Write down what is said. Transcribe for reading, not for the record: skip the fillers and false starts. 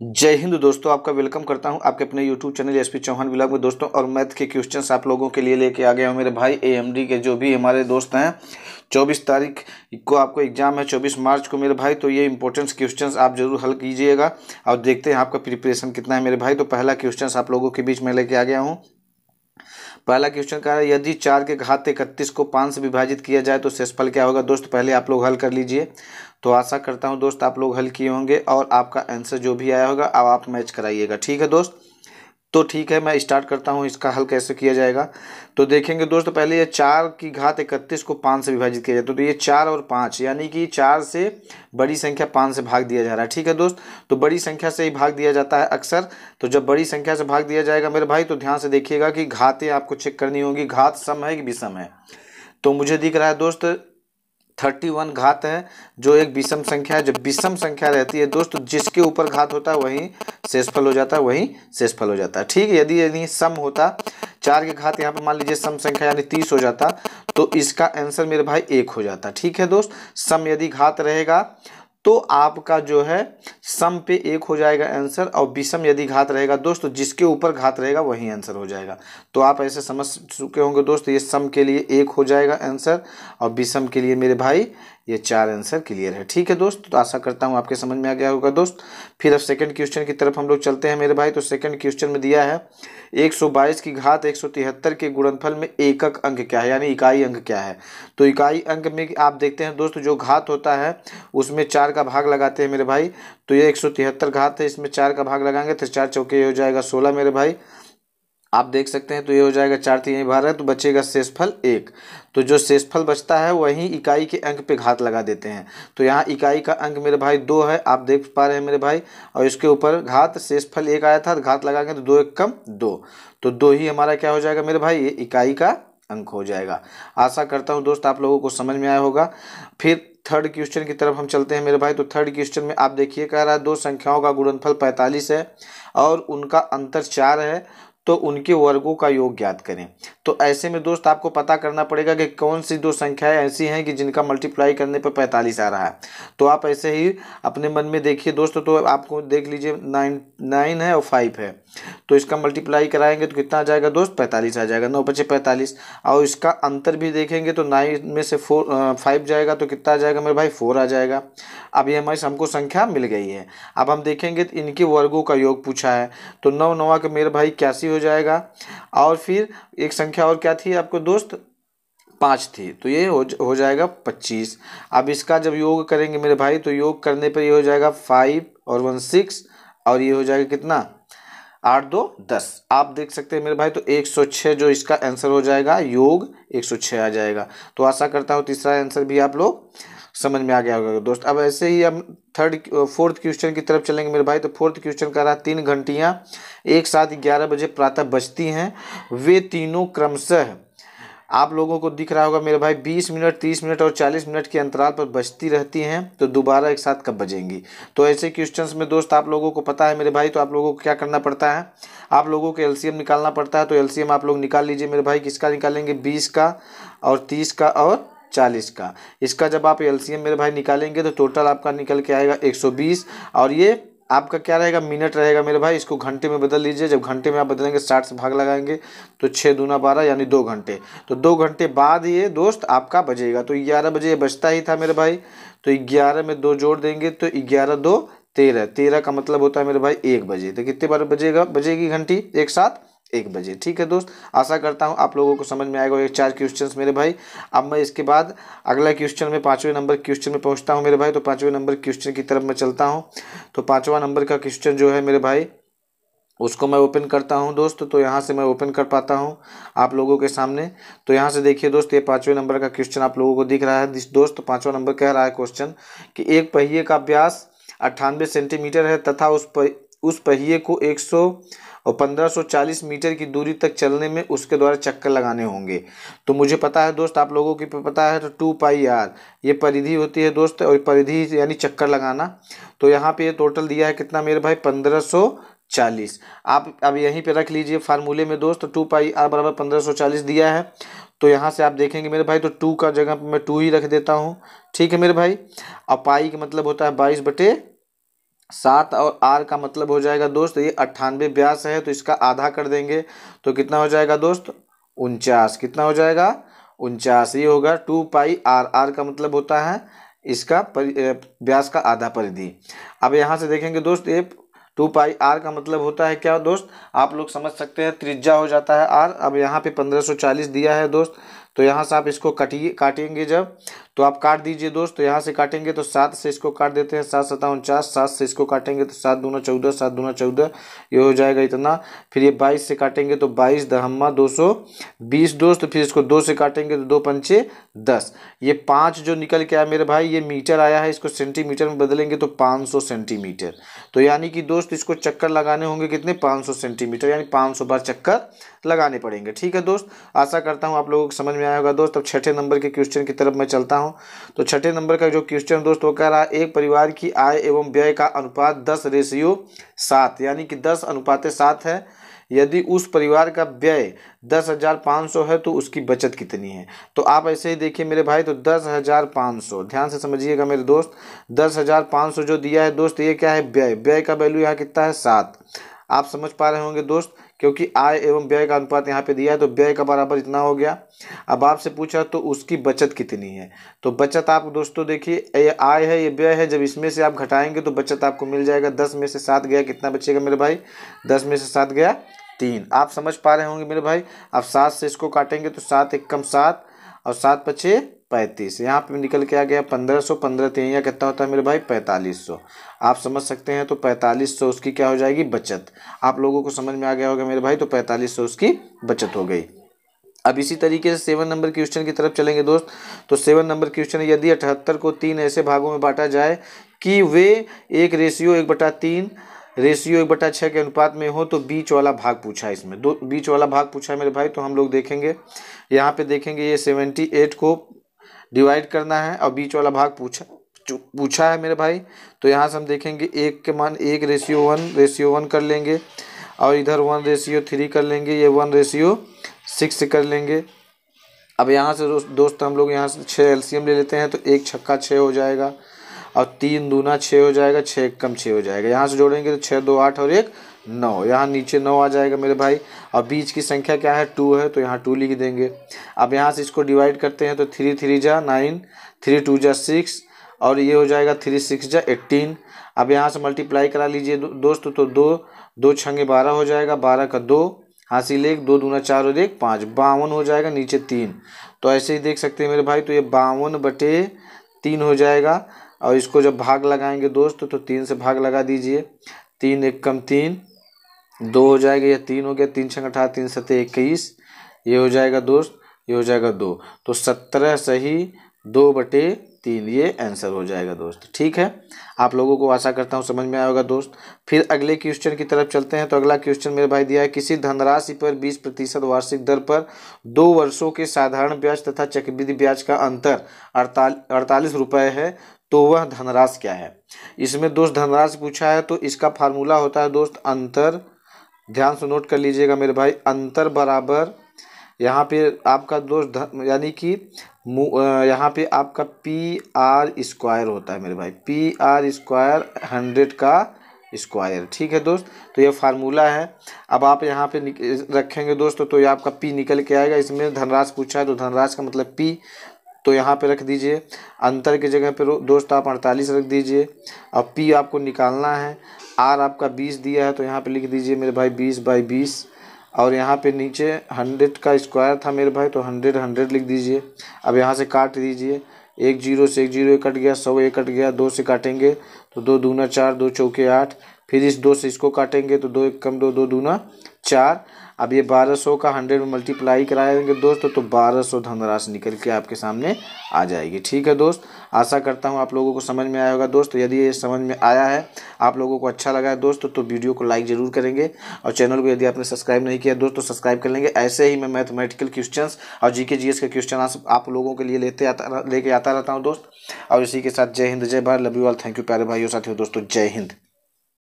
जय हिंद दोस्तों, आपका वेलकम करता हूं आपके अपने YouTube channel SP Chauhan vlog में। दोस्तों और मैथ के क्वेश्चंस आप लोगों के लिए लेके आ गया हूं मेरे भाई। एएमडी के जो भी हमारे दोस्त हैं, 24 तारीख को आपको एग्जाम है, 24 मार्च को मेरे भाई। तो ये इंपॉर्टेंट क्वेश्चंस आप जरूर हल कीजिएगा और देखते हैं आपका प्रिपरेशन कितना है मेरे भाई। तो पहला क्वेश्चन आप लोगों के बीच में लेके आ गया हूँ। पहला क्वेश्चन कह रहा है, यदि 4 के घात 31 को 5 से विभाजित किया जाए तो शेषफल क्या होगा। दोस्त पहले आप लोग हल कर लीजिए। तो आशा करता हूं दोस्त आप लोग हल किए होंगे और आपका आंसर जो भी आया होगा अब आप मैच कराइएगा। ठीक है दोस्त, तो ठीक है मैं स्टार्ट करता हूं इसका हल कैसे किया जाएगा। तो देखेंगे दोस्त, पहले ये 4 की घात 31 को 5 से विभाजित किया जाए तो ये 4 और 5 यानी कि 4 से बड़ी संख्या 5 से भाग दिया जा रहा है। ठीक है दोस्त, तो बड़ी संख्या से ही भाग दिया जाता है अक्सर। तो जब बड़ी संख्या से भाग दिया जाएगा मेरे भाई तो ध्यान से देखिएगा कि घातें आपको चेक करनी होगी, घात सम है कि विषम है। तो मुझे दिख रहा है दोस्त 31 घात है जो एक विषम संख्या है। जब विषम संख्या रहती है दोस्त, जिसके ऊपर घात होता है वही शेषफल हो जाता है, वही शेषफल हो जाता है। ठीक है, यदि सम होता 4 के घात यहाँ पे मान लीजिए सम संख्या यानी 30 हो जाता तो इसका आंसर मेरे भाई 1 हो जाता। ठीक है दोस्त, सम यदि घात रहेगा तो आपका जो है सम पे 1 हो जाएगा आंसर, और विषम यदि घात रहेगा दोस्त तो जिसके ऊपर घात रहेगा वही आंसर हो जाएगा। तो आप ऐसे समझ चुके होंगे दोस्त, ये सम के लिए 1 हो जाएगा आंसर और विषम के लिए मेरे भाई ये 4 आंसर क्लियर है। ठीक है दोस्त, तो आशा करता हूँ आपके समझ में आ गया होगा दोस्त। फिर अब सेकंड क्वेश्चन की तरफ हम लोग चलते हैं मेरे भाई। तो सेकंड क्वेश्चन में दिया है 122 की घात 173 के गुणनफल में एकक अंक क्या है, यानी इकाई अंक क्या है। तो इकाई अंक में आप देखते हैं दोस्त, जो घात होता है उसमें 4 का भाग लगाते हैं मेरे भाई। तो ये 173 घात है, इसमें 4 का भाग लगाएंगे तो 4 चौके हो जाएगा 16 मेरे भाई। आप देख सकते हैं तो ये हो जाएगा 4 तो यहीं बाहर है तो बचेगा शेषफल 1। तो जो शेषफल बचता है वहीं इकाई के अंक पे घात लगा देते हैं। तो यहाँ इकाई का अंक मेरे भाई 2 है, आप देख पा रहे हैं मेरे भाई, और इसके ऊपर घात शेषफल 1 आया था, घात लगाएंगे तो 2 1 कम 2, तो 2 ही हमारा क्या हो जाएगा मेरे भाई, ये इकाई का अंक हो जाएगा। आशा करता हूँ दोस्त आप लोगों को समझ में आया होगा। फिर थर्ड क्वेश्चन की तरफ हम चलते हैं मेरे भाई। तो थर्ड क्वेश्चन में आप देखिए कह रहा है दो संख्याओं का गुणनफल 45 है और उनका अंतर 4 है, तो उनके वर्गों का योग ज्ञात करें। तो ऐसे में दोस्त आपको पता करना पड़ेगा कि कौन सी दो संख्याएं ऐसी हैं कि जिनका मल्टीप्लाई करने पर 45 आ रहा है। तो आप ऐसे ही अपने मन में देखिए दोस्तों, तो आपको देख लीजिए 9 है और 5 है, तो इसका मल्टीप्लाई कराएंगे तो कितना आ जाएगा दोस्त, 45 आ जाएगा, 9 बचे 45। और इसका अंतर भी देखेंगे तो 9 में से 5 जाएगा तो कितना आ जाएगा मेरे भाई, 4 आ जाएगा। अब ये हमारी हमको संख्या मिल गई है। अब हम देखेंगे तो इनके वर्गों का योग पूछा है, तो 9 9 का मेरे भाई 81 हो जाएगा। और फिर एक संख्या और क्या थी आपको दोस्त, 5 थी, तो ये हो जाएगा 25। अब इसका जब योग करेंगे मेरे भाई तो योग करने पर ये हो जाएगा 5 और 1 6, और ये हो जाएगा कितना, 8 2 10। आप देख सकते हैं मेरे भाई, तो 106 जो इसका आंसर हो जाएगा, योग 106 आ जाएगा। तो आशा करता हूँ तीसरा आंसर भी आप लोग समझ में आ गया होगा दोस्त। अब ऐसे ही हम फोर्थ क्वेश्चन की तरफ चलेंगे मेरे भाई। तो फोर्थ क्वेश्चन कह रहा है 3 घंटियाँ एक साथ 11 बजे प्रातः बजती हैं, वे तीनों क्रमशः आप लोगों को दिख रहा होगा मेरे भाई 20 मिनट 30 मिनट और 40 मिनट के अंतराल पर बजती रहती हैं, तो दोबारा एक साथ कब बजेंगी। तो ऐसे क्वेश्चंस में दोस्त आप लोगों को पता है मेरे भाई, तो आप लोगों को क्या करना पड़ता है, आप लोगों को एलसीएम निकालना पड़ता है। तो एलसीएम आप लोग निकाल लीजिए मेरे भाई, किसका निकालेंगे, 20 का और 30 का और 40 का। इसका जब आप एलसीएम मेरे भाई निकालेंगे तो टोटल आपका निकल के आएगा 120, और ये आपका क्या रहेगा, मिनट रहेगा मेरे भाई। इसको घंटे में बदल लीजिए, जब घंटे में आप बदलेंगे 60 से भाग लगाएंगे तो 6 दूना 12 यानी 2 घंटे। तो 2 घंटे बाद ये दोस्त आपका बजेगा। तो 11 बजे ये बजता ही था मेरे भाई, तो 11 में 2 जोड़ देंगे तो 11 2 13, 13 का मतलब होता है मेरे भाई 1 बजे। तो कितने बार बजेगी घंटी, एक साथ 1 बजे। ठीक है दोस्त, आशा करता हूँ आप लोगों को समझ में आएगा ये 4 क्वेश्चंस मेरे भाई। अब मैं इसके बाद अगला क्वेश्चन में 5वें नंबर क्वेश्चन में पहुँचता हूँ मेरे भाई। तो 5वें नंबर क्वेश्चन की तरफ मैं चलता हूँ। तो 5वां नंबर का क्वेश्चन जो है मेरे भाई उसको मैं ओपन करता हूं दोस्त। तो यहाँ से मैं ओपन कर पाता हूं आप लोगों के सामने। तो यहाँ से देखिए दोस्त, ये 5वें नंबर का क्वेश्चन आप लोगों को दिख रहा है दोस्त। 5वां नंबर कह रहा है क्वेश्चन कि एक पहिए का व्यास 98 सेंटीमीटर है तथा उस पहिए को 1540 मीटर की दूरी तक चलने में उसके द्वारा चक्कर लगाने होंगे। तो मुझे पता है दोस्त, आप लोगों की पता है, तो 2πr ये परिधि होती है दोस्त, और परिधि यानी चक्कर लगाना। तो यहाँ पे ये टोटल दिया है कितना मेरे भाई, 1540। आप अब यहीं पे रख लीजिए फार्मूले में दोस्त, 2πr बराबर 1540 दिया है। तो यहाँ से आप देखेंगे मेरे भाई, तो 2 का जगह पे मैं 2 ही रख देता हूँ। ठीक है मेरे भाई। अब पाई का मतलब होता है 22/7, 7 और आर का मतलब हो जाएगा दोस्त ये 98 व्यास है, तो इसका आधा कर देंगे तो कितना हो जाएगा दोस्त 49। कितना हो जाएगा 49। ये होगा 2 पाई आर। आर का मतलब होता है इसका व्यास का आधा परिधि। अब यहाँ से देखेंगे दोस्त ये 2 पाई आर का मतलब होता है क्या दोस्त, आप लोग समझ सकते हैं त्रिज्या हो जाता है आर। अब यहाँ पे 1540 दिया है दोस्त, तो यहाँ से आप इसको काटेंगे जब, तो आप काट दीजिए दोस्त। तो यहाँ से काटेंगे तो 7 से इसको काट देते हैं, 7 7 49। 7 से इसको काटेंगे तो 7 दूना 14, 7 दूना 14, ये हो जाएगा इतना। फिर ये 22 से काटेंगे तो 22 दहम्मा 220 दोस्त। फिर इसको 2 से काटेंगे तो 2 पंचे 10। ये 5 जो निकल के आया मेरे भाई ये मीटर आया है, इसको सेंटीमीटर में बदलेंगे तो 500 सेंटीमीटर। तो यानी कि दोस्त इसको चक्कर लगाने होंगे कितने 500 सेंटीमीटर, यानी 500 बार चक्कर लगाने पड़ेंगे। ठीक है दोस्त, आशा करता हूँ आप लोगों को समझ में आया होगा दोस्त। अब छठे नंबर के क्वेश्चन की तरफ मैं चलता हूँ। तो छठे नंबर का जो क्वेश्चन दोस्त वो कह रहा है एक परिवार की आय एवं व्यय का अनुपात 10:7 यानी कि 10:7 है। यदि उस परिवार का व्यय 10,500 है तो उसकी बचत कितनी है। तो आप ऐसे ही देखिए मेरे भाई, तो 10,500 ध्यान से समझिएगा मेरे दोस्त। 10,500 जो दिया है दोस्त ये क्या है व्यय, व्यय का वैल्यू यहाँ कितना है 7। आप समझ पा रहे होंगे दोस्त, क्योंकि आय एवं व्यय का अनुपात यहाँ पे दिया है तो व्यय का बराबर इतना हो गया। अब आपसे पूछा तो उसकी बचत कितनी है, तो बचत आप दोस्तों देखिए ये आय है ये व्यय है, जब इसमें से आप घटाएंगे तो बचत आपको मिल जाएगा। 10 में से 7 गया कितना बचेगा मेरे भाई, 10 में से 7 गया 3। आप समझ पा रहे होंगे मेरे भाई। अब 7 से इसको काटेंगे तो 7 एकम 7 और 7 पचे 35। यहाँ पे निकल के आ गया 1500, 15 3 कितना होता है मेरे भाई 4500। आप समझ सकते हैं, तो 4500 उसकी क्या हो जाएगी बचत। आप लोगों को समझ में आ गया होगा मेरे भाई, तो 4500 उसकी बचत हो गई। अब इसी तरीके से 7 नंबर क्वेश्चन की तरफ चलेंगे दोस्त। तो 7 नंबर क्वेश्चन, यदि 78 को 3 ऐसे भागों में बांटा जाए कि वे 1:1/3 1/6 के अनुपात में हो तो बीच वाला भाग पूछा है। इसमें दो बीच वाला भाग पूछा है मेरे भाई। तो हम लोग देखेंगे यहाँ पे, देखेंगे ये 78 को डिवाइड करना है और बीच वाला भाग पूछा है मेरे भाई। तो यहाँ से हम देखेंगे 1 के मान 1:1 कर लेंगे और इधर 1:3 कर लेंगे, ये 1:6 कर लेंगे। अब यहाँ से दोस्त हम लोग यहाँ से 6 एलसीएम ले लेते हैं, तो 1 छक्का 6 हो जाएगा और 3 दूना 6 हो जाएगा, 6 एकम 6 हो जाएगा। यहाँ से जोड़ेंगे तो 6 2 8 और 1 9, यहाँ नीचे 9 आ जाएगा मेरे भाई। और बीच की संख्या क्या है 2 है, तो यहाँ 2 लिख देंगे। अब यहाँ से इसको डिवाइड करते हैं तो 3 3 जा 9, 3 2 जा 6 और ये हो जाएगा 3 6 जा 18। अब यहाँ से मल्टीप्लाई करा लीजिए दोस्त, तो 2 छंगे 12 हो जाएगा, 12 का 2 हासिल 1, 2 दूना 4 और 1 5, 52 हो जाएगा, नीचे 3। तो ऐसे ही देख सकते हैं मेरे भाई, तो ये 52/3 हो जाएगा। और इसको जब भाग लगाएंगे दोस्त तो 3 से भाग लगा दीजिए, 3 एकम 3 2 हो जाएगा, ये 3 हो गया, 3 छंग 18, 3 7 21, ये हो जाएगा दोस्त, ये हो जाएगा 2। तो 17 सही 2/3 ये आंसर हो जाएगा दोस्त। ठीक है, आप लोगों को आशा करता हूँ समझ में आया होगा दोस्त। फिर अगले क्वेश्चन की तरफ चलते हैं। तो अगला क्वेश्चन मेरे भाई दिया है, किसी धनराशि पर 20% वार्षिक दर पर 2 वर्षों के साधारण ब्याज तथा चक्रवृद्धि ब्याज का अंतर 48 रुपये है, तो वह धनराशि क्या है। इसमें दोस्त धनराशि पूछा है, तो इसका फार्मूला होता है दोस्त अंतर, ध्यान से नोट कर लीजिएगा मेरे भाई। अंतर बराबर यहाँ पे आपका दोस्त यानी कि यहाँ पे आपका PR² होता है मेरे भाई, PR² 100 का स्क्वायर। ठीक है दोस्त, तो ये फार्मूला है। अब आप यहाँ पे रखेंगे दोस्तों तो ये आपका P निकल के आएगा। इसमें धनराशि पूछा है तो धनराशि का मतलब P, तो यहाँ पे रख दीजिए। अंतर की जगह पे दोस्त आप 48 रख दीजिए। अब P आपको निकालना है, R आपका 20 दिया है तो यहाँ पे लिख दीजिए मेरे भाई 20/20। और यहाँ पे नीचे 100 का स्क्वायर था मेरे भाई, तो 100 लिख दीजिए। अब यहाँ से काट दीजिए, 1 0 से 1 0 कट गया, 100 कट गया, 2 से काटेंगे तो 2 दूना 4, 2 चौके 8। फिर इस 2 से इसको काटेंगे तो 2 एकम 2, 2 दूना 4। अब ये 1200 का 100 में मल्टीप्लाई कराएंगे दोस्तों, तो 1200 धनराशि निकल के आपके सामने आ जाएगी। ठीक है दोस्त, आशा करता हूँ आप लोगों को समझ में आया होगा दोस्त। यदि ये समझ में आया है, आप लोगों को अच्छा लगा है दोस्तों, तो वीडियो को लाइक ज़रूर करेंगे और चैनल को यदि आपने सब्सक्राइब नहीं किया दोस्तों सब्सक्राइब कर लेंगे। ऐसे ही मैं मैथमेटिकल क्वेश्चंस और GK GS के क्वेश्चन आप लोगों के लिए लेके आता रहता हूँ दोस्त। और इसी के साथ जय हिंद, जय Bharat, love you all, thank you प्यारे भाइयों साथियों दोस्तों, जय हिंद।